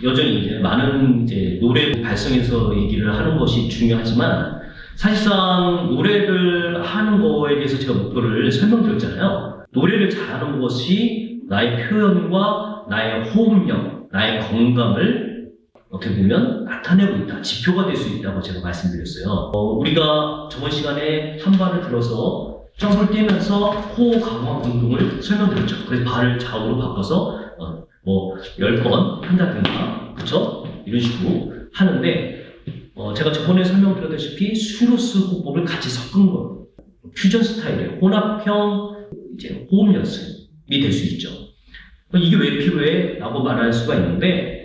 여전히 이제 많은 이제 노래 발성에서 얘기를 하는 것이 중요하지만 사실상 노래를 하는 거에 대해서 제가 목표를 설명드렸잖아요. 노래를 잘하는 것이 나의 표현과 나의 호흡력, 나의 건강을 어떻게 보면 나타내고 있다, 지표가 될 수 있다고 제가 말씀드렸어요. 우리가 저번 시간에 한 발을 들어서 점프를 뛰면서 호흡 강화 운동을 설명드렸죠. 그래서 발을 좌우로 바꿔서 10번 한다든가, 그쵸? 이런 식으로 하는데, 제가 저번에 설명드렸다시피 슈로스 호흡법을 같이 섞은 거, 퓨전 스타일의 혼합형 이제 호흡 연습이 될 수 있죠. 이게 왜 필요해? 라고 말할 수가 있는데,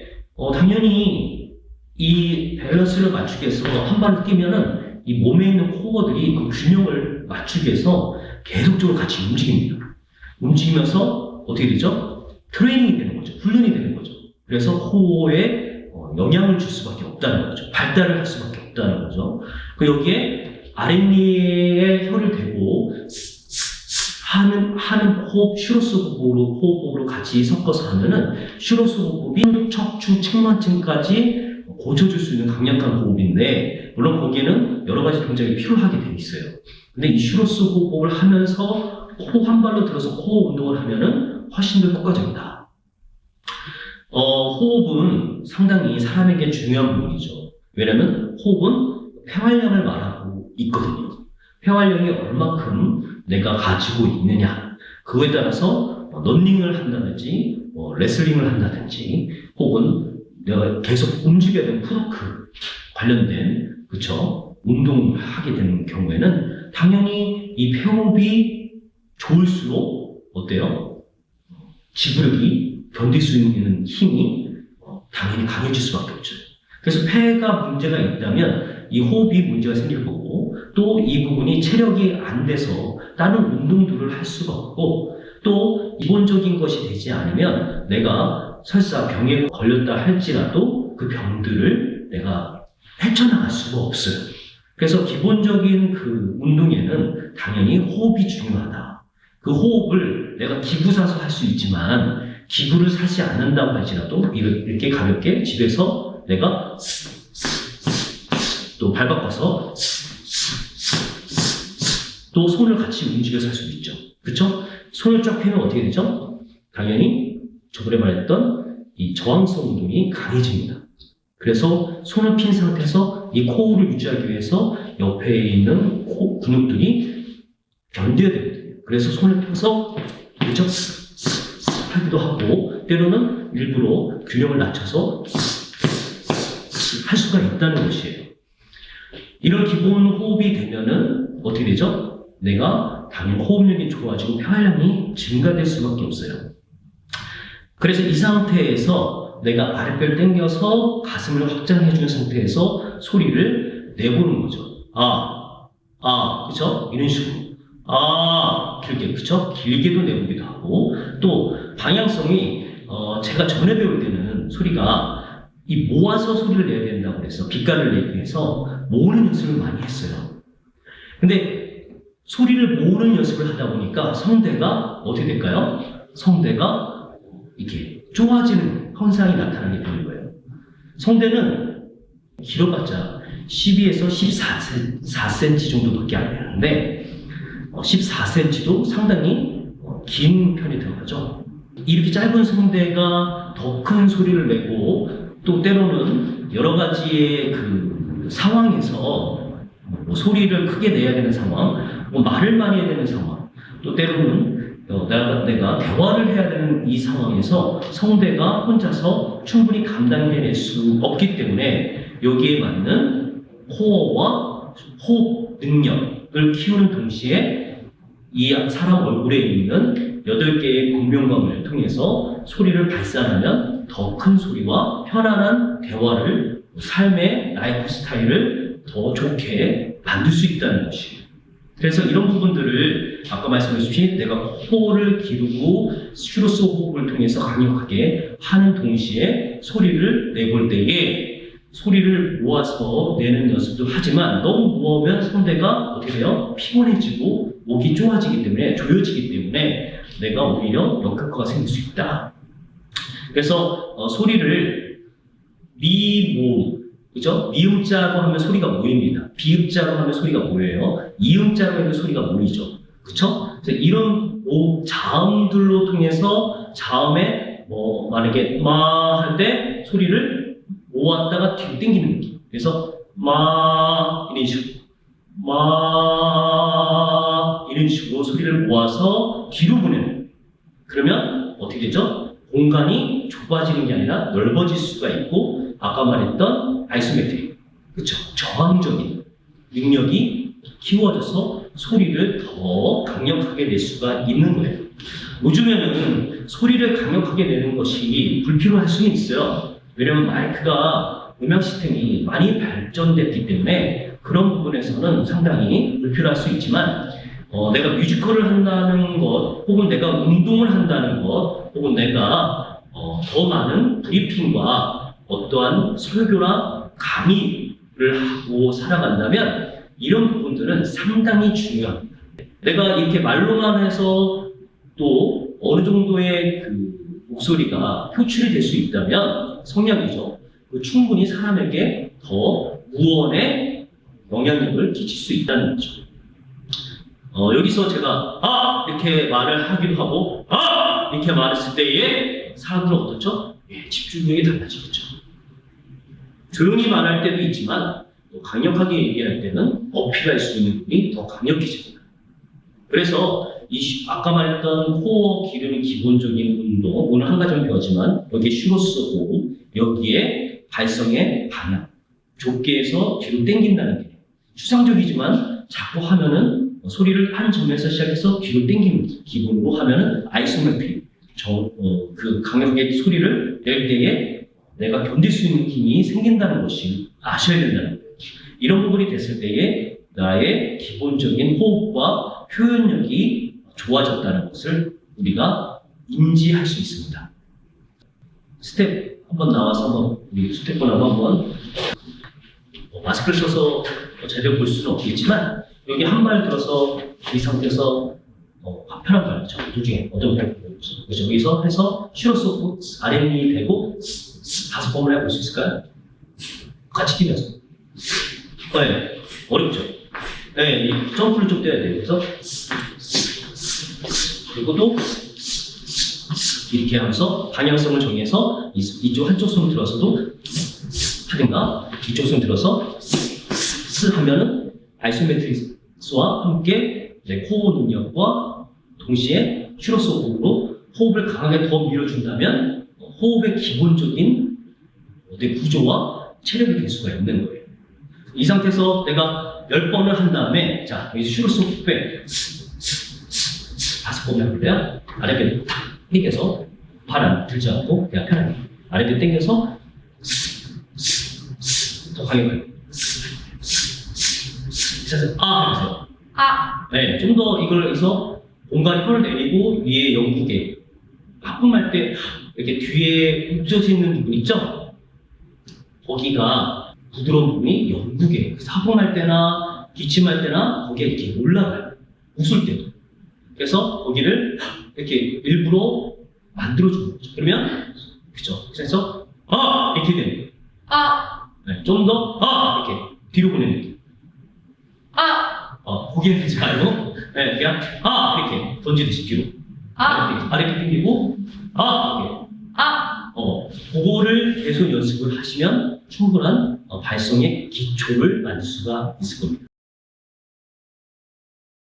당연히 이 밸런스를 맞추기 위해서 한 발을 뛰면은 이 몸에 있는 코어들이 그 균형을 맞추기 위해서 계속적으로 같이 움직입니다. 움직이면서 어떻게 되죠? 트레이닝이 되는 거죠. 훈련이 되는 거죠. 그래서 코어에 영향을 줄 수밖에 없다는 거죠. 발달을 할 수밖에 없다는 거죠. 여기에 아랫니에 혀를 대고 하는 호흡, 슈로스 호흡으로 같이 섞어서 하면은 슈로스 호흡이 척추, 측만층까지 고쳐줄 수 있는 강력한 호흡인데, 물론 거기에는 여러 가지 동작이 필요하게 되어 있어요. 근데 이 슈로스 호흡을 하면서 코 한 발로 들어서 코어 운동을 하면은 훨씬 더 효과적이다. 호흡은 상당히 사람에게 중요한 부분이죠. 왜냐면 호흡은 폐활량을 말하고 있거든요. 폐활량이 얼마큼 내가 가지고 있느냐, 그거에 따라서 러닝을 한다든지 레슬링을 한다든지 혹은 내가 계속 움직여야 되는 푸드워크 관련된 운동을 하게 되는 경우에는 당연히 이 폐호흡이 좋을수록 어때요? 지구력이 견딜 수 있는 힘이 당연히 강해질 수밖에 없죠. 그래서 폐가 문제가 있다면 이 호흡이 문제가 생길 거고, 또 이 부분이 체력이 안 돼서 다른 운동들을 할 수가 없고, 또 기본적인 것이 되지 않으면 내가 설사 병에 걸렸다 할지라도 그 병들을 내가 헤쳐나갈 수가 없어요. 그래서 기본적인 그 운동에는 당연히 호흡이 중요하다. 그 호흡을 내가 기구 사서 할 수 있지만 기구를 사지 않는다고 할지라도 이렇게 가볍게 집에서 내가 또 발 바꿔서 또 손을 같이 움직여서 할 수 있죠. 그쵸? 손을 쫙 펴면 어떻게 되죠? 당연히 저번에 말했던 이 저항성 운동이 강해집니다. 그래서 손을 핀 상태에서 이 코어를 유지하기 위해서 옆에 있는 코 근육들이 견뎌야 되거든요. 그래서 손을 펴서 그쵸? 하기도 하고, 때로는 일부러 균형을 낮춰서 할 수가 있다는 것이에요. 이런 기본 호흡이 되면은 어떻게 되죠? 내가 당연히 호흡력이 좋아지고 폐활량이 증가될 수밖에 없어요. 그래서 이 상태에서 내가 아랫배를 당겨서 가슴을 확장해주는 상태에서 소리를 내보는 거죠. 그쵸? 이런 식으로. 길게, 그쵸? 길게도 내보기도 하고, 또 방향성이 제가 전에 배울 때는 소리가 이 모아서 소리를 내야 된다고 그래서 빛깔을 내기 위해서 모으는 연습을 많이 했어요. 근데 소리를 모으는 연습을 하다 보니까 성대가 어떻게 될까요? 성대가 이렇게 좁아지는 현상이 나타나게 되는 거예요. 성대는 길어봤자 12에서 14cm 정도밖에 안 되는데 14cm도 상당히 긴 편이 들어가죠. 이렇게 짧은 성대가 더 큰 소리를 내고, 또 때로는 여러 가지의 그 상황에서 소리를 크게 내야 되는 상황, 말을 많이 해야 되는 상황, 또 때로는 내가 대화를 해야 되는 이 상황에서 성대가 혼자서 충분히 감당해낼 수 없기 때문에 여기에 맞는 코어와 호흡 능력을 키우는 동시에 이 사람 얼굴에 있는 8개의 공명감을 통해서 소리를 발산하면 더 큰 소리와 편안한 대화를, 삶의 라이프 스타일을 더 좋게 만들 수 있다는 것이에요. 그래서 이런 부분들을 아까 말씀드렸듯이 내가 코를 기르고 슈로스 호흡을 통해서 강력하게 하는 동시에 소리를 내볼 때에 소리를 모아서 내는 연습도 하지만 너무 모으면 성대가 어떻게 돼요? 피곤해지고 목이 조여지기 때문에 내가 오히려 역효과가 생길 수 있다. 그래서 소리를 미모음. 그죠? 미음자로 하면 소리가 모입니다. 비음자로 하면 소리가 모여요. 이음자로 하면 소리가 모이죠. 그쵸? 그래서 이런 자음들로 통해서 자음에 만약에 마 할 때 소리를 모았다가 뒤로 당기는 느낌. 그래서 마 이런 식으로 마 이런 식으로 소리를 모아서 뒤로 보내는. 그러면 어떻게 되죠? 공간이 좁아지는 게 아니라 넓어질 수가 있고 아까 말했던 아이소메트릭, 그쵸? 저항적인 능력이 키워져서 소리를 더 강력하게 낼 수가 있는 거예요. 요즘에는 소리를 강력하게 내는 것이 불필요할 수는 있어요. 왜냐하면 마이크가 음향 시스템이 많이 발전됐기 때문에 그런 부분에서는 상당히 불필요할 수 있지만 내가 뮤지컬을 한다는 것, 혹은 내가 운동을 한다는 것, 혹은 내가 더 많은 브리핑과 어떠한 설교나 강의를 하고 살아간다면 이런 부분들은 상당히 중요합니다. 내가 이렇게 말로만 해서 또 어느 정도의 그 목소리가 표출이 될 수 있다면 성량이죠. 충분히 사람에게 더 무언의 영향력을 끼칠 수 있다는 거죠. 여기서 제가 이렇게 말을 하기도 하고 이렇게 말했을 때에 사람들은 어떻죠? 집중력이 달라지겠죠. 조용히 말할 때도 있지만 또 강력하게 얘기할 때는 어필할 수 있는 부분이 더 강력해집니다. 그래서 아까 말했던 코어 기르는 기본적인 운동, 오늘 한 가지만 배웠지만 여기에 슈로스 호흡, 여기에 발성의 방향, 좁게 해서 뒤로 당긴다는 게 추상적이지만 자꾸 하면은 소리를 한 점에서 시작해서 뒤로 당기는 기분으로 하면은 아이소메트릭, 그 강력하게 소리를 낼 때에 내가 견딜 수 있는 힘이 생긴다는 것이 아셔야 된다는 거예요. 이런 부분이 됐을 때에 나의 기본적인 호흡과 표현력이 좋아졌다는 것을 우리가 인지할 수 있습니다. 스텝 한번 나와서 한번 우리 스텝분하고 한번 마스크를 써서 제대로 볼 수는 없겠지만 여기 한 발 들어서 이 상태에서 편한 발이죠. 둘 중에 어떤 발을 보여주세요. 그래서 여기서 해서 슈로스 아랫니 대고 5번을 해볼 수 있을까요? 같이 뛰면서. 네, 어렵죠. 네, 이 점프를 좀 떼야 돼요. 그래서 그리고 또 이렇게 하면서 방향성을 정해서 이쪽 한쪽 손을 들어서도 하든가 이쪽 손 들어서 하면은 아이소메트릭스와 함께 코어 능력과 동시에 슈로스 호흡으로 호흡을 강하게 더 밀어준다면 호흡의 기본적인 구조와 체력이 될 수가 있는 거예요. 이 상태에서 내가 10번을 한 다음에 자, 여기 슈로스 호흡에 5번 해볼래요? 아랫배 탁 당겨서 발 안 들지 않고 그냥 편하게 아랫배 당겨서 더 강력하게 해보세요. 네, 좀 더 이걸 해서 공간 혀를 내리고 위에 영국에 하품할 때 이렇게 뒤에 움켜지는 부분 있죠? 거기가 부드러운 부분이 영국에 하품할 때나 기침할 때나 거기에 이렇게 올라가요. 웃을 때도. 그래서 거기를 이렇게 일부러 만들어주는 거죠. 그러면 그죠? 그래서 이렇게 되는 거예요. 네, 좀 더 이렇게 뒤로 보내는 느낌. 거기에 되지 말고 네, 그냥 이렇게 던지듯이 뒤로 아래게 당기고 이렇게 그거를 계속 연습을 하시면 충분한 발성의 기초를 만들 수가 있을 겁니다.